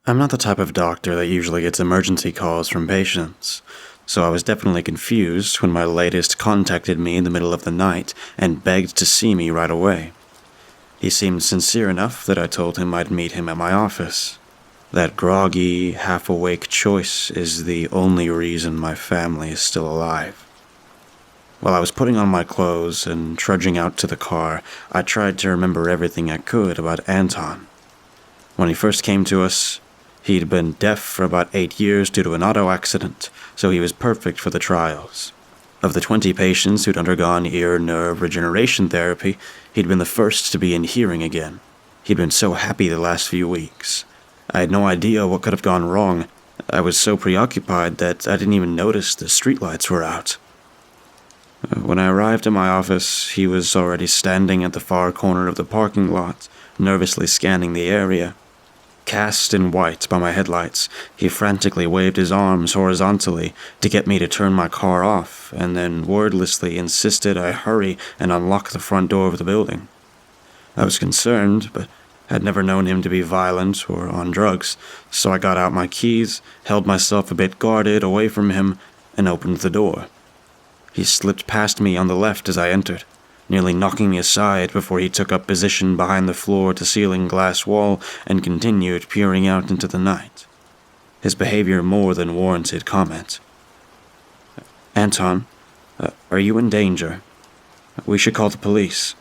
I'm not the type of doctor that usually gets emergency calls from patients, so I was definitely confused when my latest contacted me in the middle of the night and begged to see me right away. He seemed sincere enough that I told him I'd meet him at my office. That groggy, half-awake choice is the only reason my family is still alive. While I was putting on my clothes and trudging out to the car, I tried to remember everything I could about Anton. When he first came to us, he'd been deaf for about 8 years due to an auto accident, so he was perfect for the trials. Of the 20 patients who'd undergone ear nerve regeneration therapy, he'd been the first to be in hearing again. He'd been so happy the last few weeks. I had no idea what could have gone wrong. I was so preoccupied that I didn't even notice the streetlights were out. When I arrived at my office, he was already standing at the far corner of the parking lot, nervously scanning the area. Cast in white by my headlights, he frantically waved his arms horizontally to get me to turn my car off, and then wordlessly insisted I hurry and unlock the front door of the building. I was concerned, but had never known him to be violent or on drugs, so I got out my keys, held myself a bit guarded away from him, and opened the door. He slipped past me on the left as I entered, nearly knocking me aside before he took up position behind the floor-to-ceiling glass wall and continued peering out into the night. His behavior more than warranted comment. "Anton, are you in danger? We should call the police."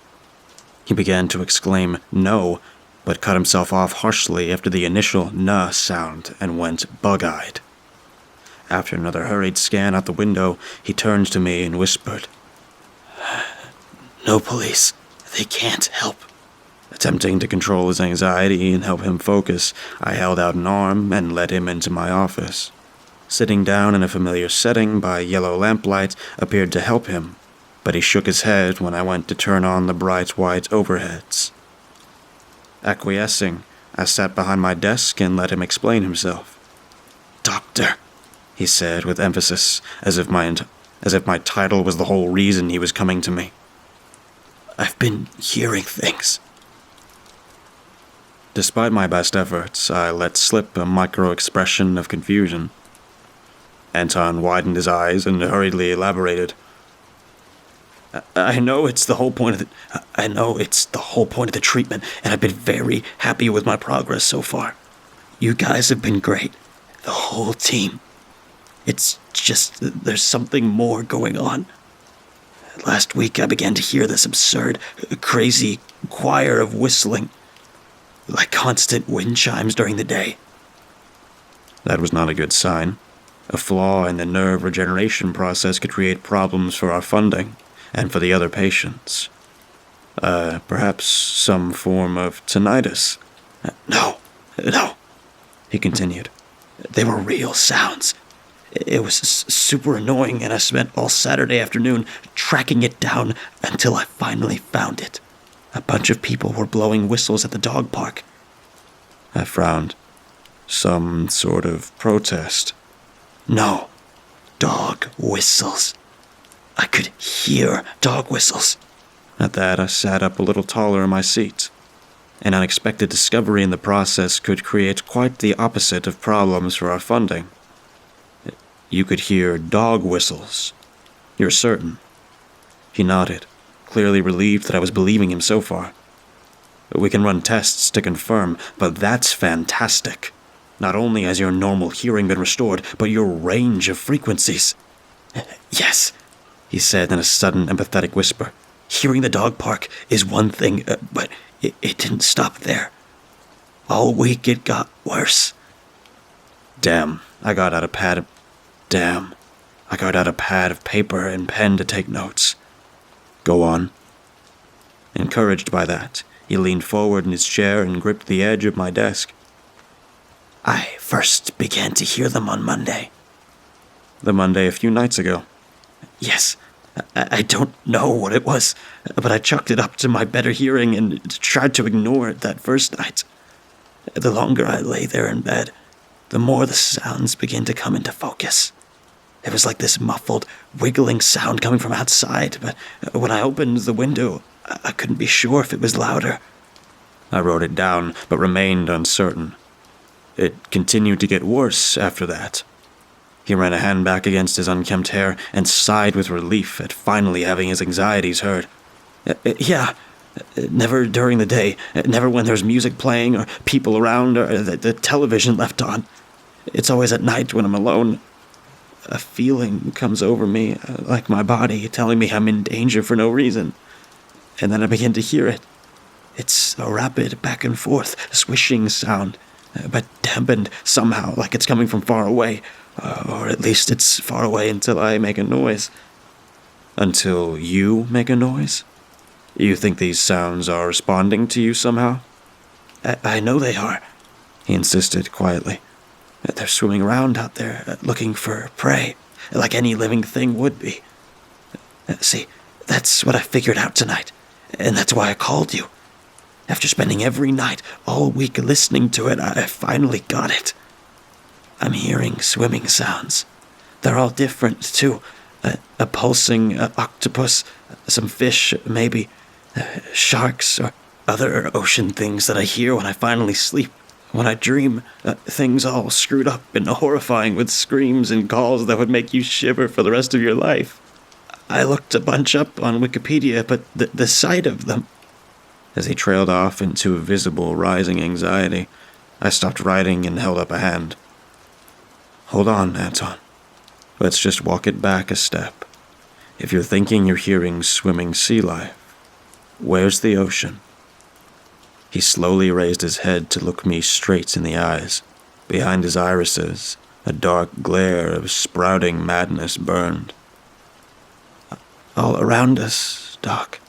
He began to exclaim "no," but cut himself off harshly after the initial "nah" sound and went bug-eyed. After another hurried scan out the window, he turned to me and whispered, "No police. They can't help." Attempting to control his anxiety and help him focus, I held out an arm and led him into my office. Sitting down in a familiar setting by yellow lamplight appeared to help him, but he shook his head when I went to turn on the bright white overheads. Acquiescing, I sat behind my desk and let him explain himself. "Doctor," he said with emphasis, as if my title was the whole reason he was coming to me. "I've been hearing things." Despite my best efforts, I let slip a micro-expression of confusion. Anton widened his eyes and hurriedly elaborated. I know it's the whole point of the treatment, and I've been very happy with my progress so far. You guys have been great, the whole team. It's just there's something more going on. Last week I began to hear this absurd, crazy choir of whistling, like constant wind chimes during the day." That was not a good sign. A flaw in the nerve regeneration process could create problems for our funding, and for the other patients. Perhaps some form of tinnitus. No, he continued. They were real sounds. It was super annoying, and I spent all Saturday afternoon tracking it down until I finally found it. A bunch of people were blowing whistles at the dog park. I frowned. Some sort of protest. No, dog whistles. I could hear dog whistles. At that, I sat up a little taller in my seat. An unexpected discovery in the process could create quite the opposite of problems for our funding. You could hear dog whistles. You're certain? He nodded, clearly relieved that I was believing him so far. We can run tests to confirm, but that's fantastic. Not only has your normal hearing been restored, but your range of frequencies. Yes, he said in a sudden, empathetic whisper. Hearing the dog park is one thing, but it didn't stop there. All week it got worse. Damn, I got out a pad of paper and pen to take notes. Go on. Encouraged by that, he leaned forward in his chair and gripped the edge of my desk. I first began to hear them on Monday. The Monday a few nights ago? Yes. I don't know what it was, but I chalked it up to my better hearing and tried to ignore it that first night. The longer I lay there in bed, the more the sounds began to come into focus. It was like this muffled, wiggling sound coming from outside, but when I opened the window, I couldn't be sure if it was louder. I wrote it down, but remained uncertain. It continued to get worse after that. He ran a hand back against his unkempt hair and sighed with relief at finally having his anxieties heard. Yeah, never during the day, never when there's music playing or people around or the television left on. It's always at night when I'm alone. A feeling comes over me, like my body telling me I'm in danger for no reason. And then I begin to hear it. It's a rapid back and forth, swishing sound, but dampened somehow, like it's coming from far away. Or at least it's far away until I make a noise. Until you make a noise? You think these sounds are responding to you somehow? I know they are, he insisted quietly. They're swimming around out there, looking for prey, like any living thing would be. See, that's what I figured out tonight, and that's why I called you. After spending every night, all week listening to it, I finally got it. I'm hearing swimming sounds. They're all different, too. A pulsing octopus, some fish, maybe, sharks, or other ocean things that I hear when I finally sleep. When I dream, things all screwed up and horrifying with screams and calls that would make you shiver for the rest of your life. I looked a bunch up on Wikipedia, but the sight of them... As he trailed off into visible rising anxiety, I stopped writing and held up a hand. Hold on, Anton. Let's just walk it back a step. If you're thinking you're hearing swimming sea life, where's the ocean? He slowly raised his head to look me straight in the eyes. Behind his irises, a dark glare of sprouting madness burned. All around us, Doc.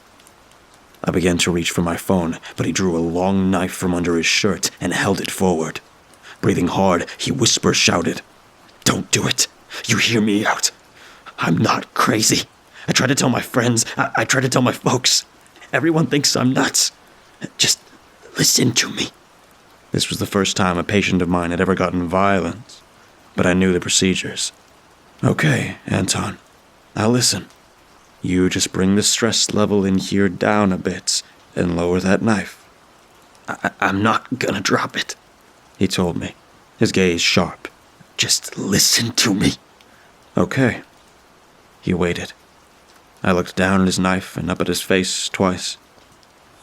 I began to reach for my phone, but he drew a long knife from under his shirt and held it forward. Breathing hard, he shouted, "Don't do it. You hear me out. I'm not crazy. I try to tell my friends. I try to tell my folks. Everyone thinks I'm nuts. Just listen to me." This was the first time a patient of mine had ever gotten violent, but I knew the procedures. Okay, Anton, I'll listen. You just bring the stress level in here down a bit and lower that knife. I'm not gonna drop it, he told me, his gaze sharp. Just listen to me. Okay. He waited. I looked down at his knife and up at his face twice.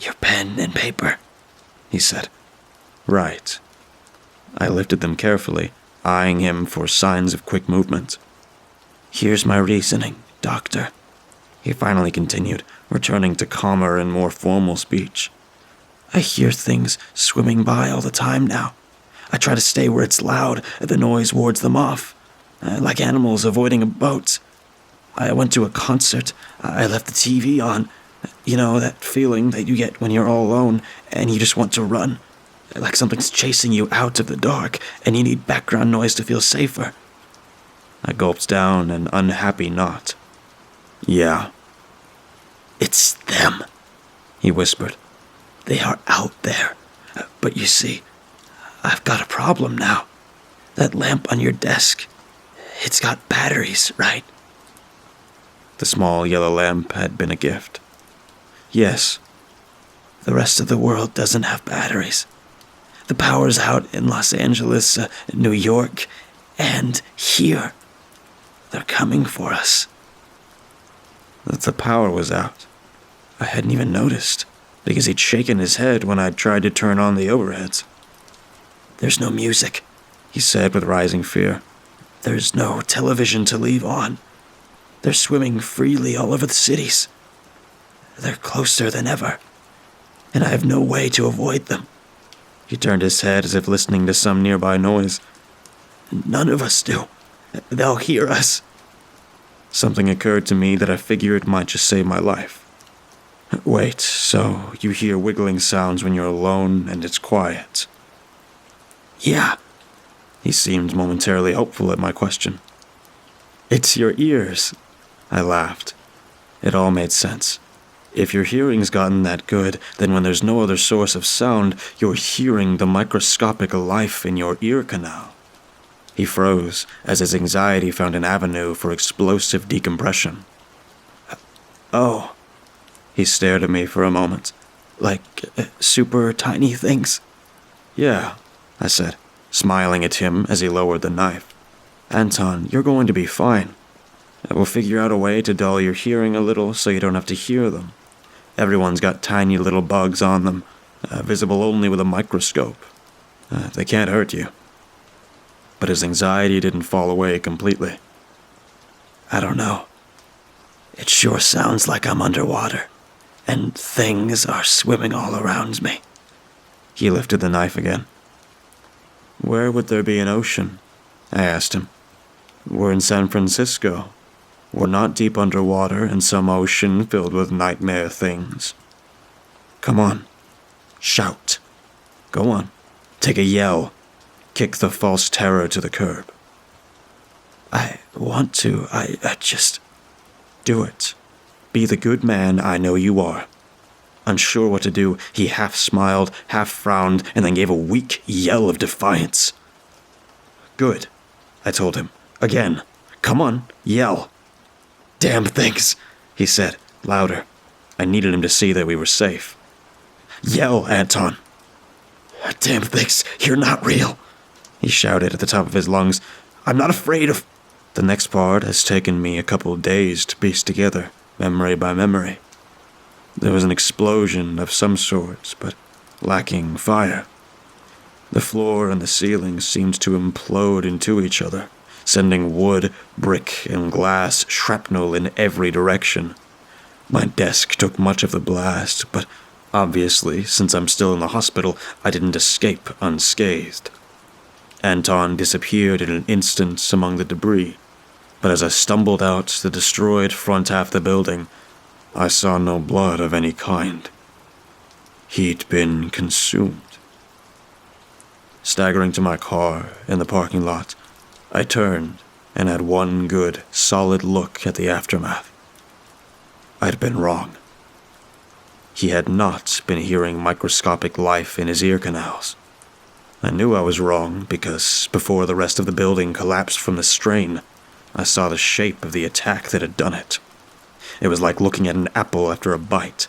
Your pen and paper, he said. Right. I lifted them carefully, eyeing him for signs of quick movement. Here's my reasoning, Doctor, he finally continued, returning to calmer and more formal speech. I hear things swimming by all the time now. I try to stay where it's loud, the noise wards them off, like animals avoiding a boat. I went to a concert, I left the TV on. You know, that feeling that you get when you're all alone and you just want to run, like something's chasing you out of the dark and you need background noise to feel safer. I gulped down an unhappy knot. Yeah. It's them, he whispered. They are out there. But you see, I've got a problem now. That lamp on your desk, it's got batteries, right? The small yellow lamp had been a gift. Yes. The rest of the world doesn't have batteries. The power's out in Los Angeles, New York, and here. They're coming for us. The power was out. I hadn't even noticed, because he'd shaken his head when I'd tried to turn on the overheads. There's no music, he said with rising fear. There's no television to leave on. They're swimming freely all over the cities. They're closer than ever, and I have no way to avoid them. He turned his head as if listening to some nearby noise. None of us do. They'll hear us. Something occurred to me that I figured might just save my life. Wait, so you hear wiggling sounds when you're alone and it's quiet? Yeah. He seemed momentarily hopeful at my question. It's your ears. I laughed. It all made sense. If your hearing's gotten that good, then when there's no other source of sound, you're hearing the microscopic life in your ear canal. He froze as his anxiety found an avenue for explosive decompression. Oh. He stared at me for a moment. Like super tiny things? Yeah, I said. smiling at him as he lowered the knife. "Anton, you're going to be fine. We'll figure out a way to dull your hearing a little so you don't have to hear them. Everyone's got tiny little bugs on them, visible only with a microscope. They can't hurt you." But his anxiety didn't fall away completely. "I don't know. It sure sounds like I'm underwater, and things are swimming all around me." He lifted the knife again. "Where would there be an ocean?" I asked him. "We're in San Francisco. We're not deep underwater in some ocean filled with nightmare things. Come on. Shout. Go on. Take a yell. Kick the false terror to the curb." "I want to. I just..." "Do it. Be the good man I know you are." Unsure what to do, he half smiled, half frowned, and then gave a weak yell of defiance. "Good," I told him. "Again. Come on, yell." "Damn things," he said, louder. I needed him to see that we were safe. "Yell, Anton." "Damn things, you're not real," he shouted at the top of his lungs. "I'm not afraid of..." The next part has taken me a couple of days to piece together, memory by memory. There was an explosion of some sort, but lacking fire. The floor and the ceiling seemed to implode into each other, sending wood, brick, and glass shrapnel in every direction. My desk took much of the blast, but obviously, since I'm still in the hospital, I didn't escape unscathed. Anton disappeared in an instant among the debris, but as I stumbled out the destroyed front half of the building, I saw no blood of any kind. He'd been consumed. Staggering to my car in the parking lot, I turned and had one good, solid look at the aftermath. I'd been wrong. He had not been hearing microscopic life in his ear canals. I knew I was wrong because before the rest of the building collapsed from the strain, I saw the shape of the attack that had done it. It was like looking at an apple after a bite.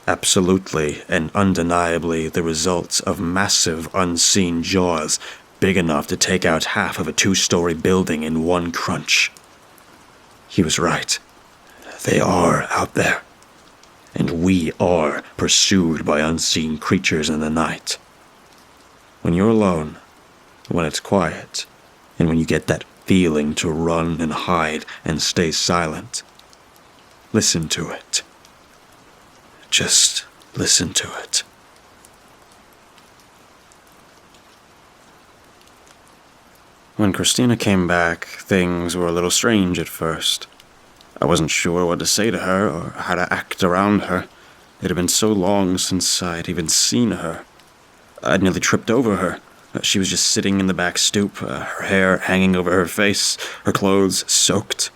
Absolutely and undeniably the result of massive unseen jaws big enough to take out half of a 2-story building in one crunch. He was right. They are out there. And we are pursued by unseen creatures in the night. When you're alone, when it's quiet, and when you get that feeling to run and hide and stay silent, listen to it. Just listen to it. When Christina came back, things were a little strange at first. I wasn't sure what to say to her or how to act around her. It had been so long since I'd even seen her. I'd nearly tripped over her. She was just sitting in the back stoop, her hair hanging over her face, her clothes soaked.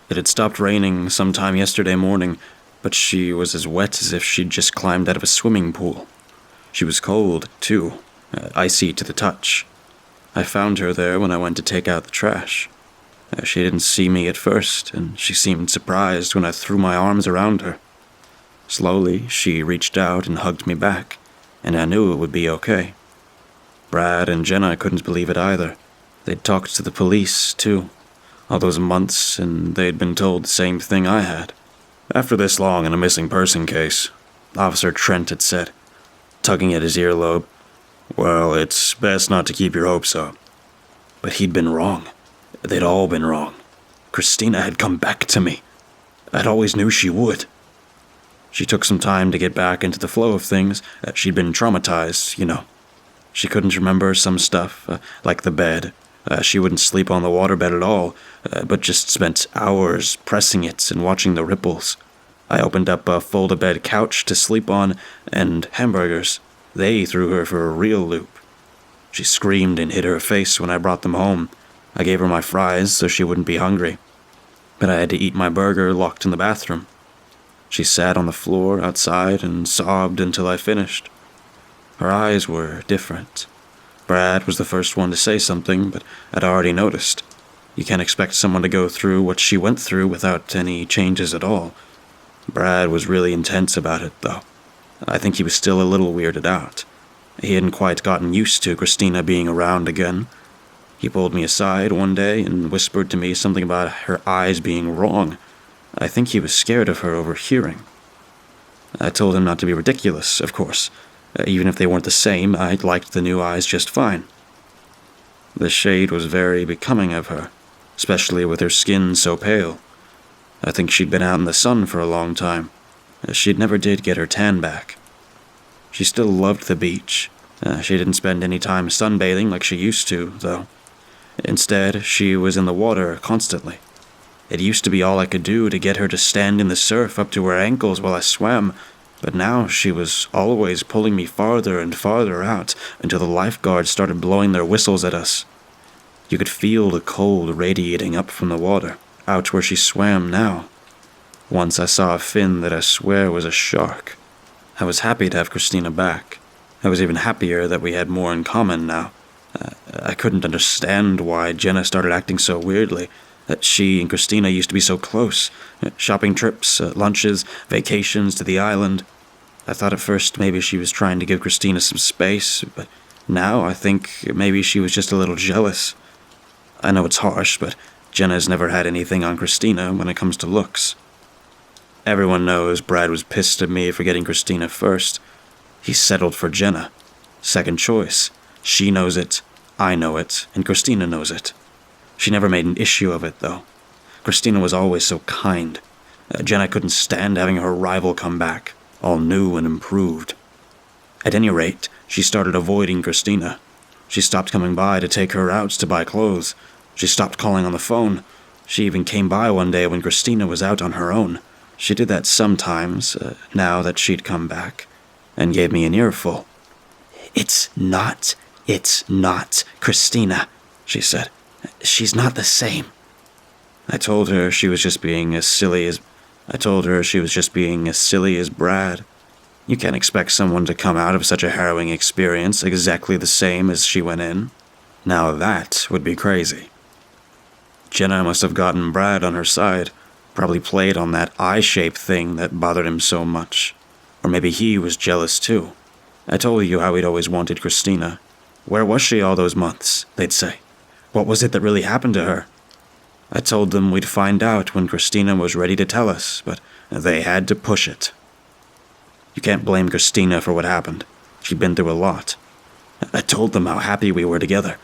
It had stopped raining sometime yesterday morning, but she was as wet as if she'd just climbed out of a swimming pool. She was cold, too, icy to the touch. I found her there when I went to take out the trash. She didn't see me at first, and she seemed surprised when I threw my arms around her. Slowly, she reached out and hugged me back, and I knew it would be okay. Brad and Jenna couldn't believe it either. They'd talked to the police, too. All those months, and they'd been told the same thing I had. After this long in a missing person case, Officer Trent had said, tugging at his earlobe, "Well, it's best not to keep your hopes up." But he'd been wrong. They'd all been wrong. Christina had come back to me. I'd always knew she would. She took some time to get back into the flow of things. She'd been traumatized, you know. She couldn't remember some stuff, like the bed. She wouldn't sleep on the waterbed at all, but just spent hours pressing it and watching the ripples. I opened up a fold-a-bed couch to sleep on, and hamburgers. They threw her for a real loop. She screamed and hid her face when I brought them home. I gave her my fries so she wouldn't be hungry. But I had to eat my burger locked in the bathroom. She sat on the floor outside and sobbed until I finished. Her eyes were different. Brad was the first one to say something, but I'd already noticed. You can't expect someone to go through what she went through without any changes at all. Brad was really intense about it, though. I think he was still a little weirded out. He hadn't quite gotten used to Christina being around again. He pulled me aside one day and whispered to me something about her eyes being wrong. I think he was scared of her overhearing. I told him not to be ridiculous, of course. Even if they weren't the same, I liked the new eyes just fine. The shade was very becoming of her, especially with her skin so pale. I think she'd been out in the sun for a long time. She never did get her tan back. She still loved the beach. She didn't spend any time sunbathing like she used to, though. Instead, she was in the water constantly. It used to be all I could do to get her to stand in the surf up to her ankles while I swam, but now she was always pulling me farther and farther out until the lifeguards started blowing their whistles at us. You could feel the cold radiating up from the water, out where she swam now. Once I saw a fin that I swear was a shark. I was happy to have Christina back. I was even happier that we had more in common now. I couldn't understand why Jenna started acting so weirdly. She and Christina used to be so close. Shopping trips, lunches, vacations to the island. I thought at first maybe she was trying to give Christina some space, but now I think maybe she was just a little jealous. I know it's harsh, but Jenna's never had anything on Christina when it comes to looks. Everyone knows Brad was pissed at me for getting Christina first. He settled for Jenna. Second choice. She knows it, I know it, and Christina knows it. She never made an issue of it, though. Christina was always so kind. Jenna couldn't stand having her rival come back, all new and improved. At any rate, she started avoiding Christina. She stopped coming by to take her out to buy clothes. She stopped calling on the phone. She even came by one day when Christina was out on her own. She did that sometimes, now that she'd come back, and gave me an earful. It's not Christina, she said. She's not the same. I told her she was just being as silly as Brad. You can't expect someone to come out of such a harrowing experience exactly the same as she went in. Now that would be crazy. Jenna must have gotten Brad on her side, probably played on that eye-shape thing that bothered him so much. Or maybe he was jealous too. I told you how he'd always wanted Christina. Where was she all those months, they'd say. What was it that really happened to her? I told them we'd find out when Christina was ready to tell us, but they had to push it. You can't blame Christina for what happened. She'd been through a lot. I told them how happy we were together.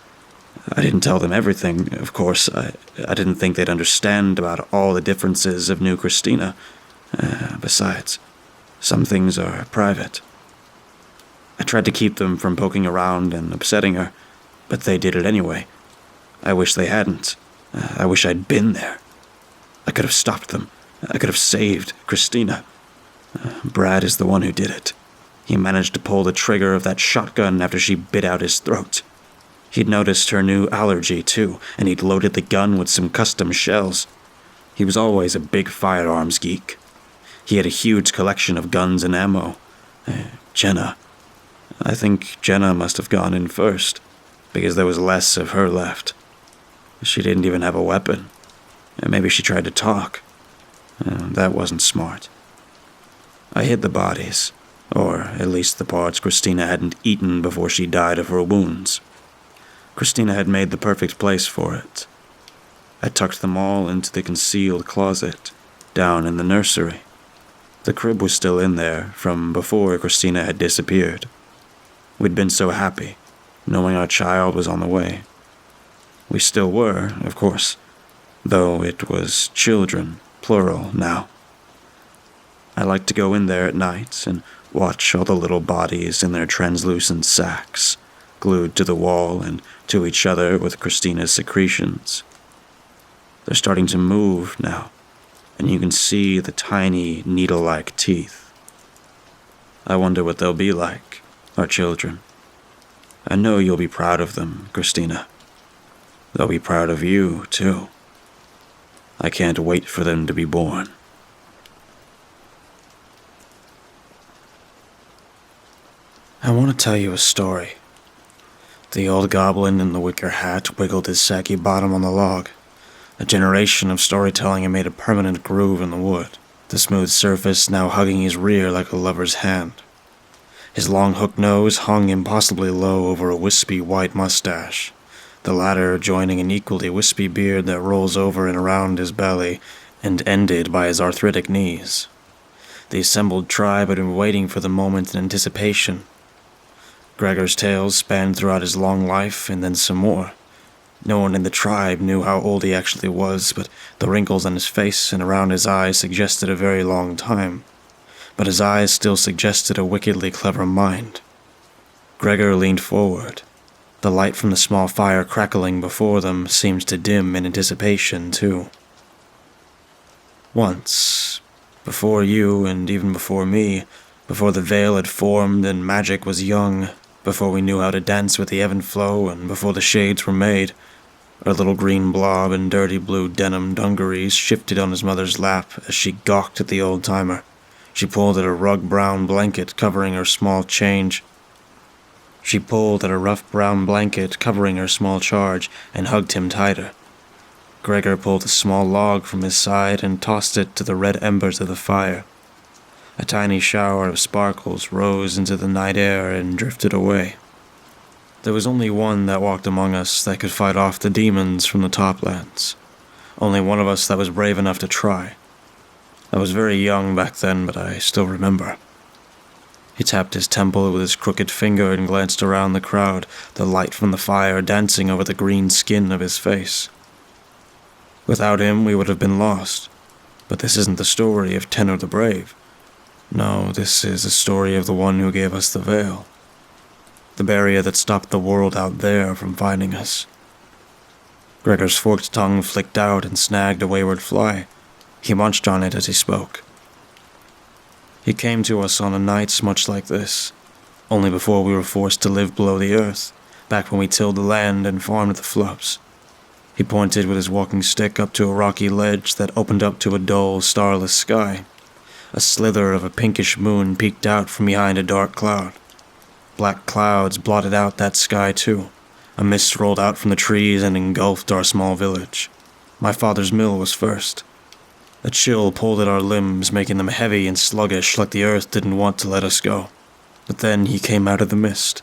I didn't tell them everything, of course. I didn't think they'd understand about all the differences of new Christina. Besides, some things are private. I tried to keep them from poking around and upsetting her, but they did it anyway. I wish they hadn't. I wish I'd been there. I could have stopped them. I could have saved Christina. Brad is the one who did it. He managed to pull the trigger of that shotgun after she bit out his throat. He'd noticed her new allergy, too, and he'd loaded the gun with some custom shells. He was always a big firearms geek. He had a huge collection of guns and ammo. Jenna. I think Jenna must have gone in first, because there was less of her left. She didn't even have a weapon. Maybe she tried to talk. That wasn't smart. I hid the bodies, or at least the parts Christina hadn't eaten before she died of her wounds. Christina had made the perfect place for it. I tucked them all into the concealed closet, down in the nursery. The crib was still in there from before Christina had disappeared. We'd been so happy, knowing our child was on the way. We still were, of course, though it was children, plural, now. I liked to go in there at night and watch all the little bodies in their translucent sacks, glued to the wall and to each other with Christina's secretions. They're starting to move now, and you can see the tiny, needle-like teeth. I wonder what they'll be like, our children. I know you'll be proud of them, Christina. They'll be proud of you, too. I can't wait for them to be born. I want to tell you a story. The old goblin in the wicker hat wiggled his saggy bottom on the log. A generation of storytelling had made a permanent groove in the wood, the smooth surface now hugging his rear like a lover's hand. His long hook nose hung impossibly low over a wispy white mustache, the latter joining an equally wispy beard that rolls over and around his belly and ended by his arthritic knees. The assembled tribe had been waiting for the moment in anticipation. Gregor's tales spanned throughout his long life and then some more. No one in the tribe knew how old he actually was, but the wrinkles on his face and around his eyes suggested a very long time. But his eyes still suggested a wickedly clever mind. Gregor leaned forward. The light from the small fire crackling before them seemed to dim in anticipation, too. Once, before you and even before me, before the veil had formed and magic was young, before we knew how to dance with the ebb and flow and before the shades were made, her little green blob in dirty blue denim dungarees shifted on his mother's lap as she gawked at the old-timer. She pulled at a rug-brown blanket covering her small change. She pulled at a rough brown blanket covering her small charge and hugged him tighter. Gregor pulled a small log from his side and tossed it to the red embers of the fire. A tiny shower of sparkles rose into the night air and drifted away. There was only one that walked among us that could fight off the demons from the toplands. Only one of us that was brave enough to try. I was very young back then, but I still remember. He tapped his temple with his crooked finger and glanced around the crowd, the light from the fire dancing over the green skin of his face. Without him, we would have been lost. But this isn't the story of Tenor the Brave. No, this is the story of the one who gave us the veil. The barrier that stopped the world out there from finding us. Gregor's forked tongue flicked out and snagged a wayward fly. He munched on it as he spoke. He came to us on a night much like this, only before we were forced to live below the earth, back when we tilled the land and farmed the flubs. He pointed with his walking stick up to a rocky ledge that opened up to a dull, starless sky. A slither of a pinkish moon peeked out from behind a dark cloud. Black clouds blotted out that sky too. A mist rolled out from the trees and engulfed our small village. My father's mill was first. A chill pulled at our limbs, making them heavy and sluggish like the earth didn't want to let us go. But then he came out of the mist.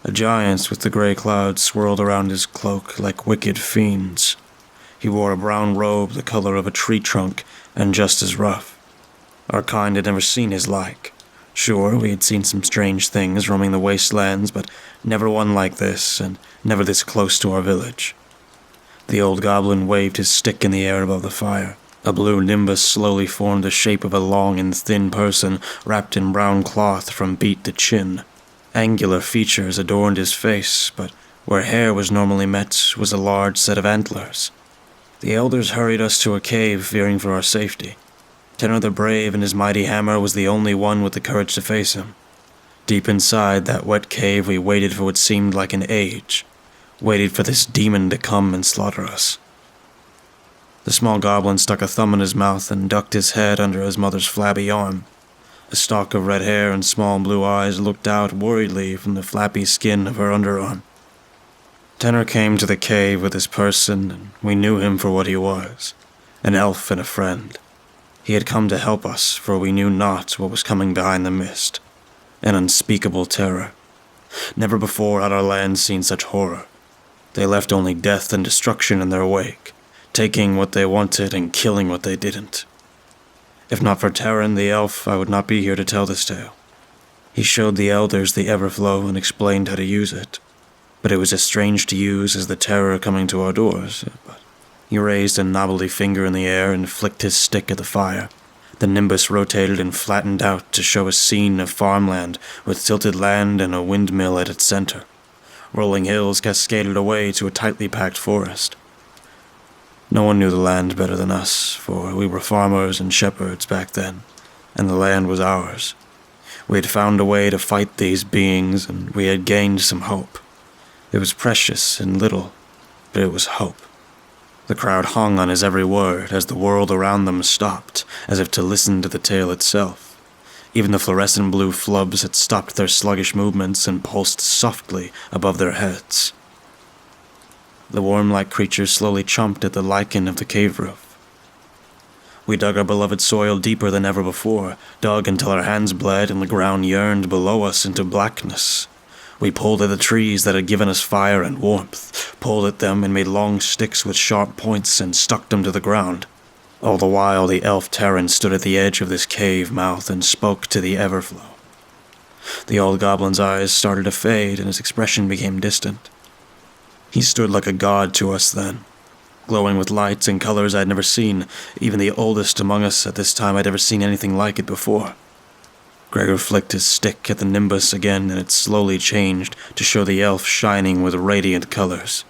A giant with the gray clouds swirled around his cloak like wicked fiends. He wore a brown robe the color of a tree trunk and just as rough. Our kind had never seen his like. Sure, we had seen some strange things roaming the wastelands, but never one like this, and never this close to our village. The old goblin waved his stick in the air above the fire. A blue nimbus slowly formed the shape of a long and thin person wrapped in brown cloth from beak to chin. Angular features adorned his face, but where hair was normally met was a large set of antlers. The elders hurried us to a cave, fearing for our safety. Tenor the Brave and his mighty hammer was the only one with the courage to face him. Deep inside that wet cave we waited for what seemed like an age. Waited for this demon to come and slaughter us. The small goblin stuck a thumb in his mouth and ducked his head under his mother's flabby arm. A stalk of red hair and small blue eyes looked out worriedly from the flappy skin of her underarm. Tenor came to the cave with his person, and we knew him for what he was, an elf and a friend. He had come to help us, for we knew not what was coming behind the mist. An unspeakable terror. Never before had our land seen such horror. They left only death and destruction in their wake, taking what they wanted and killing what they didn't. If not for Terran the elf, I would not be here to tell this tale. He showed the elders the Everflow and explained how to use it, but it was as strange to use as the terror coming to our doors. He raised a knobbly finger in the air and flicked his stick at the fire. The nimbus rotated and flattened out to show a scene of farmland with tilted land and a windmill at its center. Rolling hills cascaded away to a tightly packed forest. No one knew the land better than us, for we were farmers and shepherds back then, and the land was ours. We had found a way to fight these beings, and we had gained some hope. It was precious and little, but it was hope. The crowd hung on his every word as the world around them stopped, as if to listen to the tale itself. Even the fluorescent blue flubs had stopped their sluggish movements and pulsed softly above their heads. The worm-like creatures slowly chomped at the lichen of the cave roof. We dug our beloved soil deeper than ever before, dug until our hands bled and the ground yearned below us into blackness. We pulled at the trees that had given us fire and warmth, pulled at them and made long sticks with sharp points and stuck them to the ground. All the while the elf Terran stood at the edge of this cave mouth and spoke to the Everflow. The old goblin's eyes started to fade and his expression became distant. He stood like a god to us then, glowing with lights and colors I'd never seen. Even the oldest among us at this time had ever seen anything like it before. Gregor flicked his stick at the nimbus again, and it slowly changed to show the elf shining with radiant colors.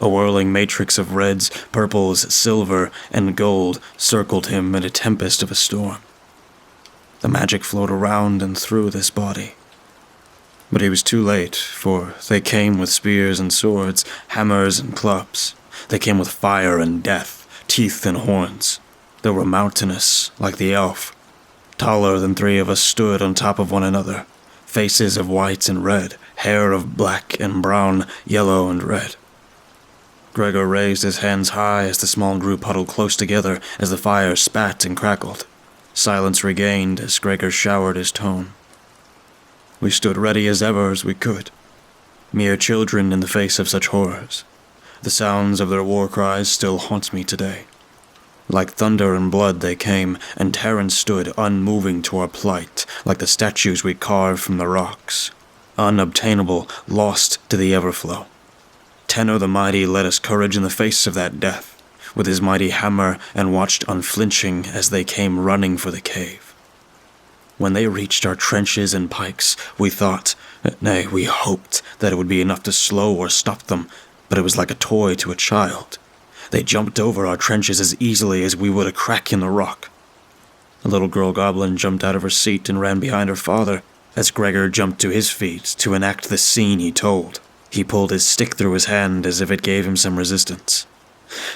A whirling matrix of reds, purples, silver, and gold circled him in a tempest of a storm. The magic flowed around and through this body. But he was too late, for they came with spears and swords, hammers and clubs. They came with fire and death, teeth and horns. They were mountainous, like the elf. Taller than three of us stood on top of one another, faces of white and red, hair of black and brown, yellow and red. Gregor raised his hands high as the small group huddled close together as the fire spat and crackled. Silence regained as Gregor showered his tone. We stood ready as ever as we could, mere children in the face of such horrors. The sounds of their war cries still haunt me today. Like thunder and blood they came, and Terran stood unmoving to our plight, like the statues we carved from the rocks. Unobtainable, lost to the Everflow. Tenno the Mighty led us courage in the face of that death, with his mighty hammer, and watched unflinching as they came running for the cave. When they reached our trenches and pikes, we thought, nay, we hoped, that it would be enough to slow or stop them, but it was like a toy to a child. They jumped over our trenches as easily as we would a crack in the rock. A little girl goblin jumped out of her seat and ran behind her father, as Gregor jumped to his feet to enact the scene he told. He pulled his stick through his hand as if it gave him some resistance.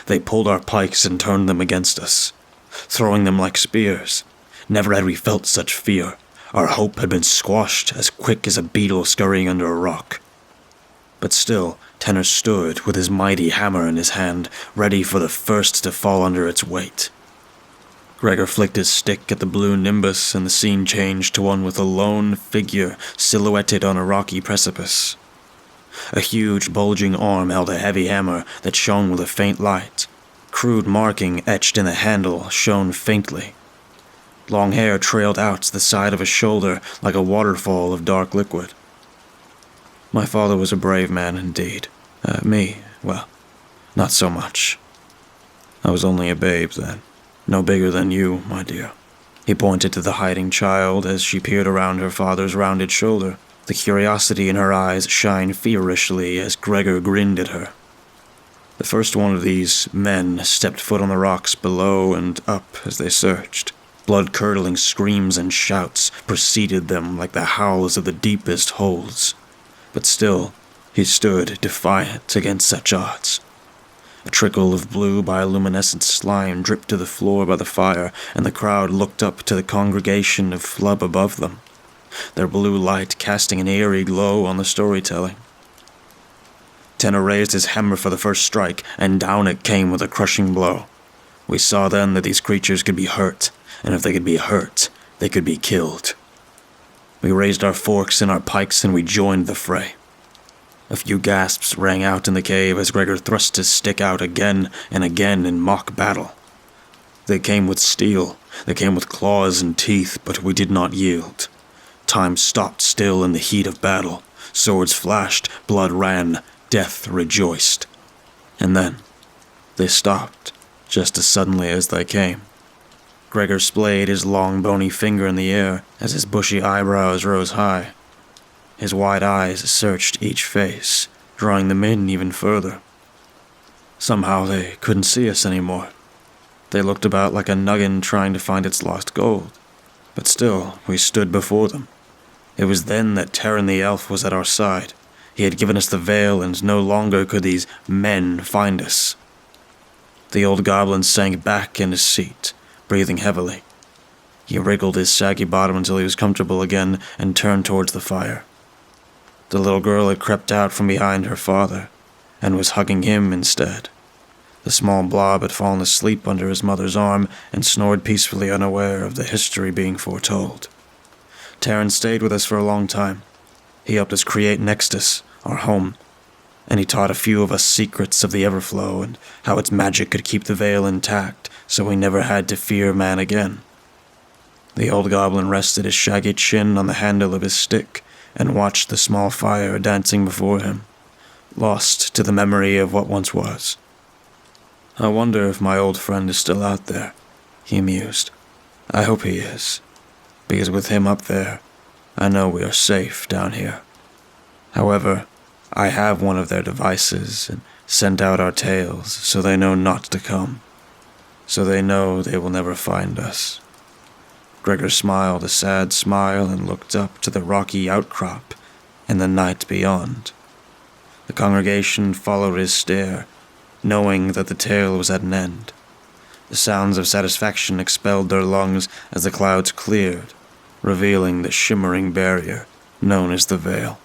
They pulled our pikes and turned them against us, throwing them like spears. Never had we felt such fear. Our hope had been squashed as quick as a beetle scurrying under a rock. But still, Tenor stood with his mighty hammer in his hand, ready for the first to fall under its weight. Gregor flicked his stick at the blue nimbus, and the scene changed to one with a lone figure silhouetted on a rocky precipice. A huge, bulging arm held a heavy hammer that shone with a faint light. Crude marking etched in the handle shone faintly. Long hair trailed out the side of his shoulder like a waterfall of dark liquid. My father was a brave man indeed. Me, well, not so much. I was only a babe then, no bigger than you, my dear. He pointed to the hiding child as she peered around her father's rounded shoulder. The curiosity in her eyes shined feverishly as Gregor grinned at her. The first one of these men stepped foot on the rocks below and up as they searched. Blood-curdling screams and shouts preceded them like the howls of the deepest holes. But still, he stood defiant against such odds. A trickle of blue bioluminescent slime dripped to the floor by the fire, and the crowd looked up to the congregation of flub above them, their blue light casting an eerie glow on the storytelling. Tenor raised his hammer for the first strike, and down it came with a crushing blow. We saw then that these creatures could be hurt, and if they could be hurt, they could be killed. We raised our forks and our pikes, and we joined the fray. A few gasps rang out in the cave as Gregor thrust his stick out again and again in mock battle. They came with steel, they came with claws and teeth, but we did not yield. Time stopped still in the heat of battle. Swords flashed, blood ran, death rejoiced. And then, they stopped, just as suddenly as they came. Gregor splayed his long bony finger in the air as his bushy eyebrows rose high. His wide eyes searched each face, drawing them in even further. Somehow they couldn't see us anymore. They looked about like a nuggin trying to find its lost gold. But still, we stood before them. It was then that Terran the elf was at our side. He had given us the veil, and no longer could these men find us. The old goblin sank back in his seat, breathing heavily. He wriggled his saggy bottom until he was comfortable again and turned towards the fire. The little girl had crept out from behind her father and was hugging him instead. The small blob had fallen asleep under his mother's arm and snored peacefully, unaware of the history being foretold. Terrence stayed with us for a long time. He helped us create Nextus, our home, and he taught a few of us secrets of the Everflow and how its magic could keep the veil intact so we never had to fear man again. The old goblin rested his shaggy chin on the handle of his stick and watched the small fire dancing before him, lost to the memory of what once was. I wonder if my old friend is still out there, he mused. I hope he is, because with him up there, I know we are safe down here. However, I have one of their devices and sent out our tales so they know not to come, so they know they will never find us. Gregor smiled a sad smile and looked up to the rocky outcrop and the night beyond. The congregation followed his stare, knowing that the tale was at an end. The sounds of satisfaction expelled their lungs as the clouds cleared, revealing the shimmering barrier known as the Veil.